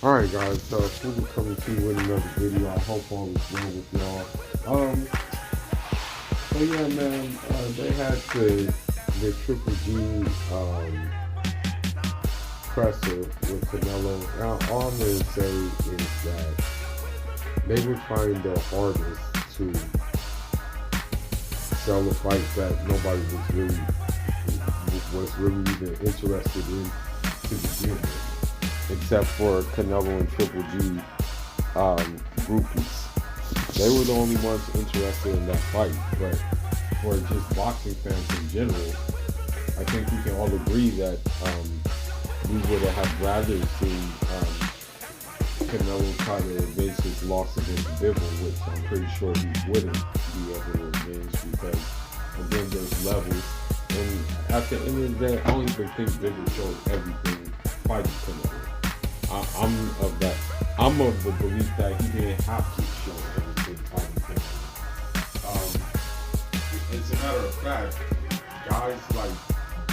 Alright guys, we'll be coming to you with another video. I hope all is well with y'all. So yeah man, they had the Triple G presser with Canelo. Now all I'm gonna say is that they were trying their hardest to sell a fight that nobody was really even interested in to begin with, except for Canelo and Triple G groupies. They were the only ones interested in that fight. But for just boxing fans in general, I think we can all agree that we would have rather seen Canelo try to avenge his loss against Bivol, which I'm pretty sure he wouldn't be able to avenge because, again, there's levels. And at the end of the day, I don't even think Bivol showed everything fighting Canelo. I'm of the belief that he didn't have to show everything fighting Canelo. As a matter of fact, guys like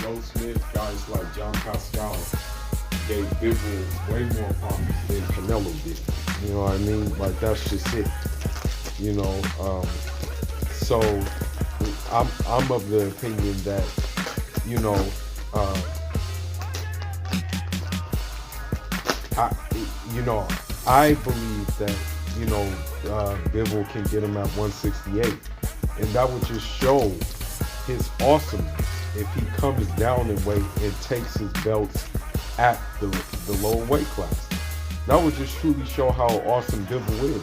Joe Smith, guys like John Pascal gave Bivol way more problems than Canelo did. You know what I mean? Like that's just it. You know, so I'm of the opinion that you know, I I believe that Bivol can get him at 168, and that would just show his awesomeness if he comes down in weight and takes his belts at the lower weight class. That would just truly show how awesome Bivol is.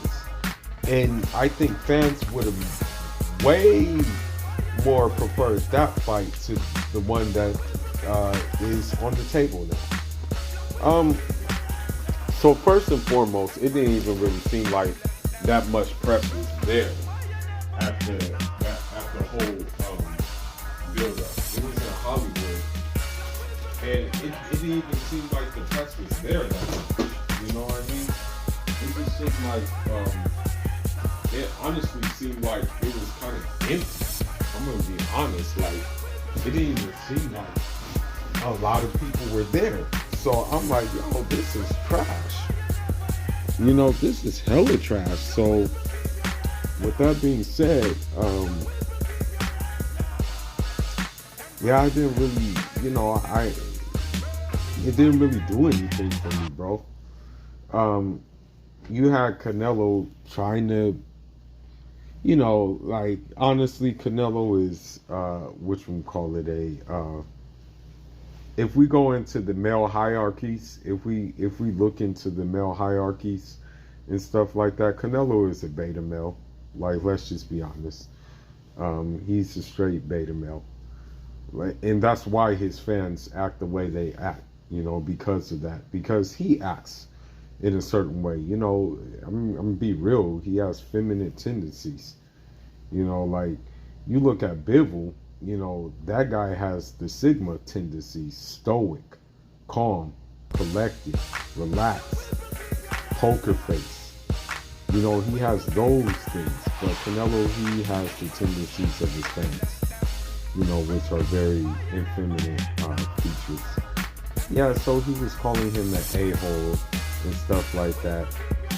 And I think fans would have way more preferred that fight to the one that is on the table now. So first and foremost, it didn't even really seem like that much prep was there after the whole build up. It was in Hollywood. And it didn't even seem like the press was there that much. You know what I mean? It just seemed like, it honestly seemed like it was kind of empty. I'm going to be honest. Like, it didn't even seem like a lot of people were there. So I'm like, yo, this is trash. This is hella trash. So with that being said, yeah, I didn't really, it didn't really do anything for me, bro. You had Canelo trying to, like, honestly, Canelo is, which we call it if we go into the male hierarchies, if we look into the male hierarchies and stuff like that, Canelo is a beta male. Like, let's just be honest. He's a straight beta male. And that's why his fans act the way they act, because of that. Because he acts in a certain way. I'm gonna be real. He has feminine tendencies. Like, you look at Bivol, that guy has the Sigma tendencies: stoic, calm, collected, relaxed, poker face. He has those things. But Canelo, he has the tendencies of his fans, which are very effeminate features. Yeah, so he was calling him the a-hole and stuff like that,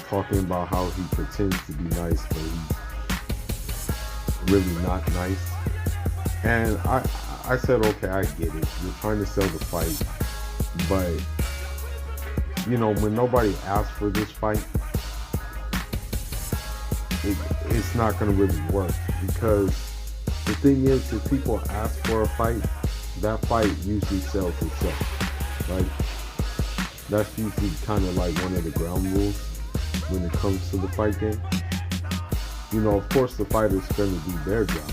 talking about how he pretends to be nice, but he's really not nice. And I said, okay, I get it. You're trying to sell the fight, but when nobody asked for this fight, it's not going to really work, because the thing is, if people ask for a fight, that fight usually sells itself. Like, that's usually kind of like one of the ground rules when it comes to the fight game. Of course, the fighter's going to do their job,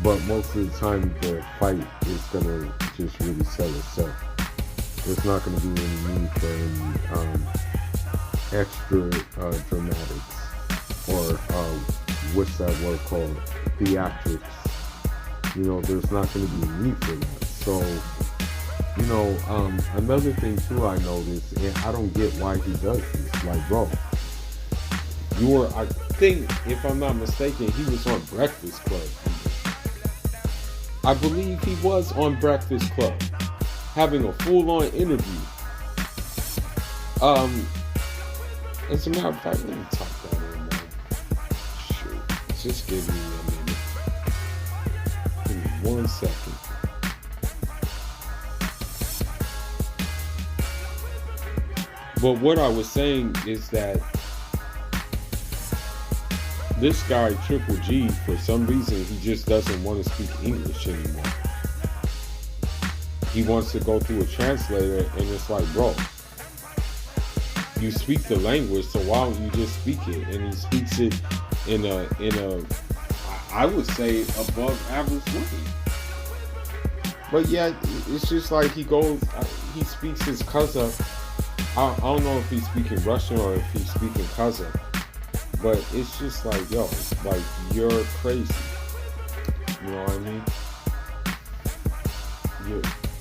but most of the time, the fight is going to just really sell itself. There's not going to be any need for any extra dramatics, or what's that word called? Theatrics. There's not going to be a need for that. So, another thing too I noticed, and I don't get why he does this. Like, bro, I think, if I'm not mistaken, he was on Breakfast Club. I believe he was on Breakfast Club, having a full-on interview. Um, as a matter of fact, let me type that in, man. Shoot, just give me a minute. Give me 1 second. But what I was saying is that this guy Triple G, for some reason, he just doesn't want to speak English anymore. He wants to go through a translator, and it's like, bro, you speak the language, so why don't you just speak it? And he speaks it in a I would say above average way. But yeah, it's just like he speaks his Kazakh. I don't know if he's speaking Russian or if he's speaking Kazakh. But it's just like, yo, like, you're crazy. You know what I mean?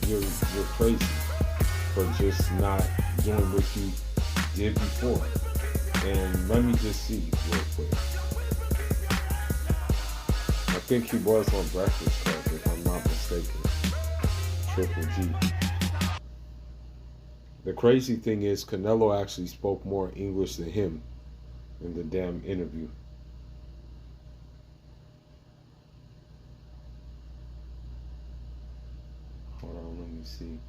You're crazy for just not doing what you did before. And let me just see real quick. I think he was on Breakfast Club, if I'm not mistaken. Triple G. The crazy thing is, Canelo actually spoke more English than him in the damn interview. Hold on, let me see.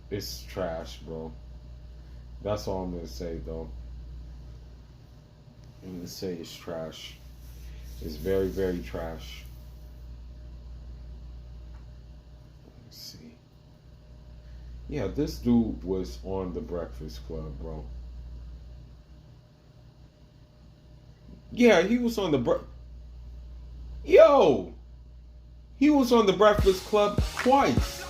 It's trash, bro. That's all I'm gonna say, though. I'm gonna say it's trash. It's very, very trash. Let's see. Yeah, this dude was on the Breakfast Club, bro. Yeah, he was on the Yo, he was on the Breakfast Club twice.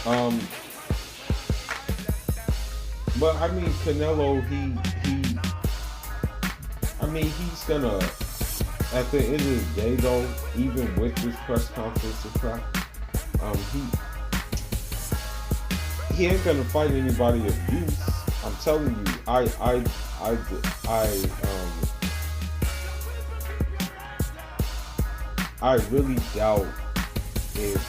Um, but I mean, Canelo, I mean, he's gonna. At the end of the day, though, even with this press conference and crap, he ain't gonna fight anybody of use. I'm telling you, I really doubt if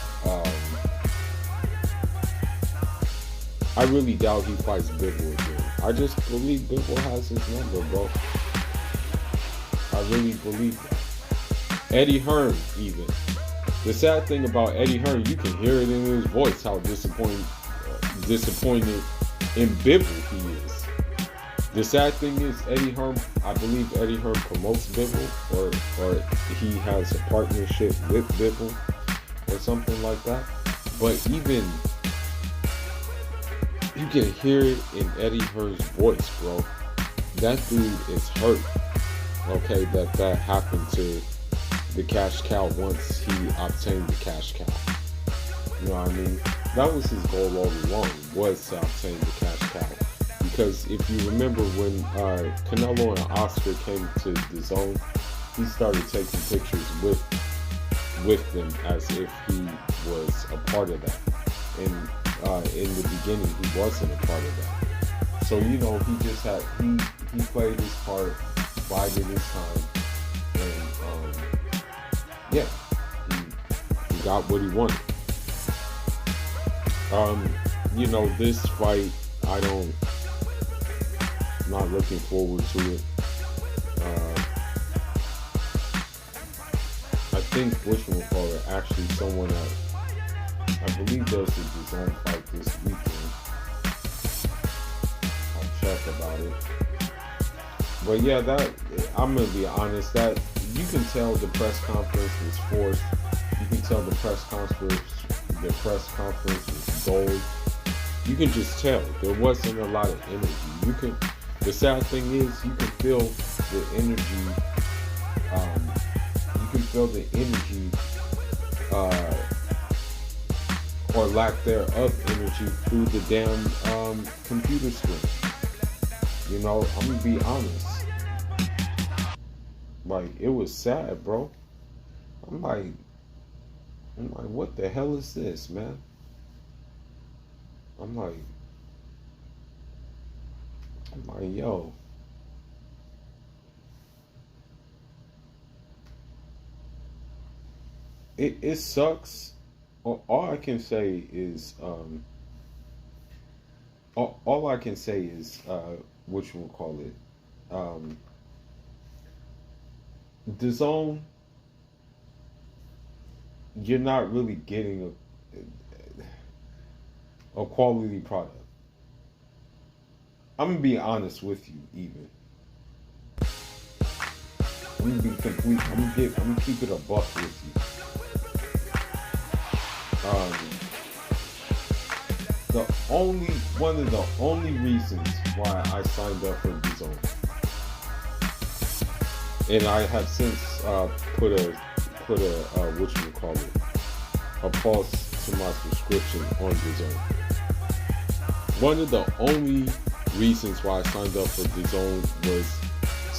I really doubt he fights Bivol again. I just believe Bivol has his number, bro. I really believe that. Eddie Hearn, even. The sad thing about Eddie Hearn, you can hear it in his voice how disappointed in Bivol he is. The sad thing is, I believe Eddie Hearn promotes Bivol, or he has a partnership with Bivol, or something like that. But even, you can hear it in Eddie Hearn's voice, bro. That dude is hurt. Okay, that happened to the cash cow once he obtained the cash cow. You know what I mean? That was his goal all along, was to obtain the cash cow. Because if you remember when Canelo and Oscar came to the zone, he started taking pictures with them as if he was a part of that. And in the beginning, he wasn't a part of that. So, you know, he just had, he played his part, bided his time, and yeah, he got what he wanted. You know, this fight, I'm not looking forward to it. I think whatchamacallit, actually someone I believe there's a DAZN fight this weekend. I'll check about it. But yeah, I'm gonna be honest, that you can tell the press conference was forced. You can tell the press conference was gold. You can just tell there wasn't a lot of energy. The sad thing is, you can feel the energy. You can feel the energy, or lack thereof energy through the damn computer screen. You know, I'm gonna be honest. Like, it was sad, bro. I'm like, what the hell is this, man? I'm like, yo. it sucks. All I can say is all I can say is what you will call it. Um, the zone, you're not really getting a quality product. I'm gonna be honest with you. Even I'm gonna be complete. I'm gonna keep it a buck with you. The only one of the only reasons why I signed up for the zone, and I have since put a what you would call it, a pause to my subscription on the zone. One of the only reasons why I signed up for the zone was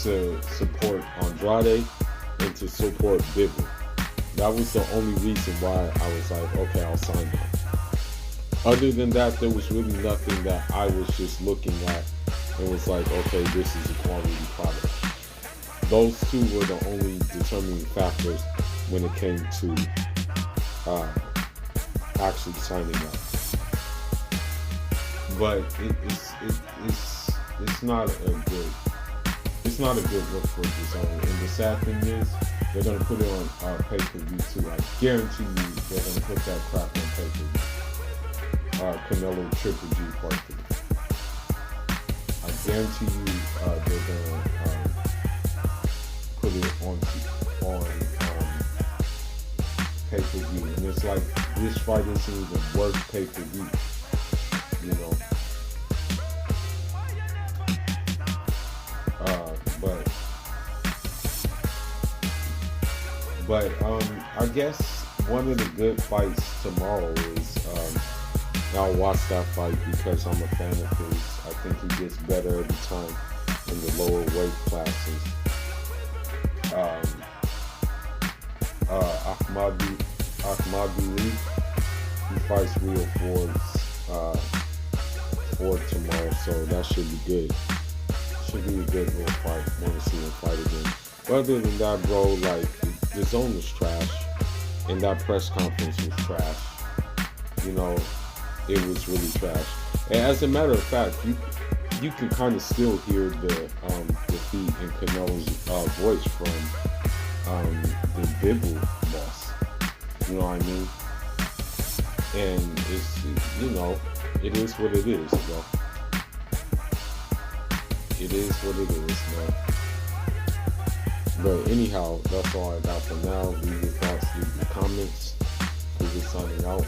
to support Andrade and to support Bibble. That was the only reason why I was like, okay, I'll sign up. Other than that, there was really nothing that I was just looking at and was like, okay, this is a quality product. Those two were the only determining factors when it came to actually signing up. But it's not a good look for the zone. And the sad thing is, they're gonna put it on pay-per-view too. I guarantee you, they're gonna put that crap on pay-per-view. Canelo Triple G Part 3. I guarantee you, they're gonna put it on pay-per-view. And it's like, this fight isn't even worth pay-per-view. You know. But I guess one of the good fights tomorrow is I'll watch that fight because I'm a fan of his. I think he gets better every time in the lower weight classes. Ahmadi Lee, he fights Real Ford tomorrow, so that should be good. Should be a good little fight. Want to see him fight again. But other than that, bro, like, the zone was trash, and that press conference was trash. You know, it was really trash. And as a matter of fact, you can kind of still hear the defeat in Canelo's voice from the Bibble boss. You know what I mean? And it is what it is, bro. It is what it is, man. But anyhow, that's all I got for now. Leave your thoughts, leave your comments. We're signing out.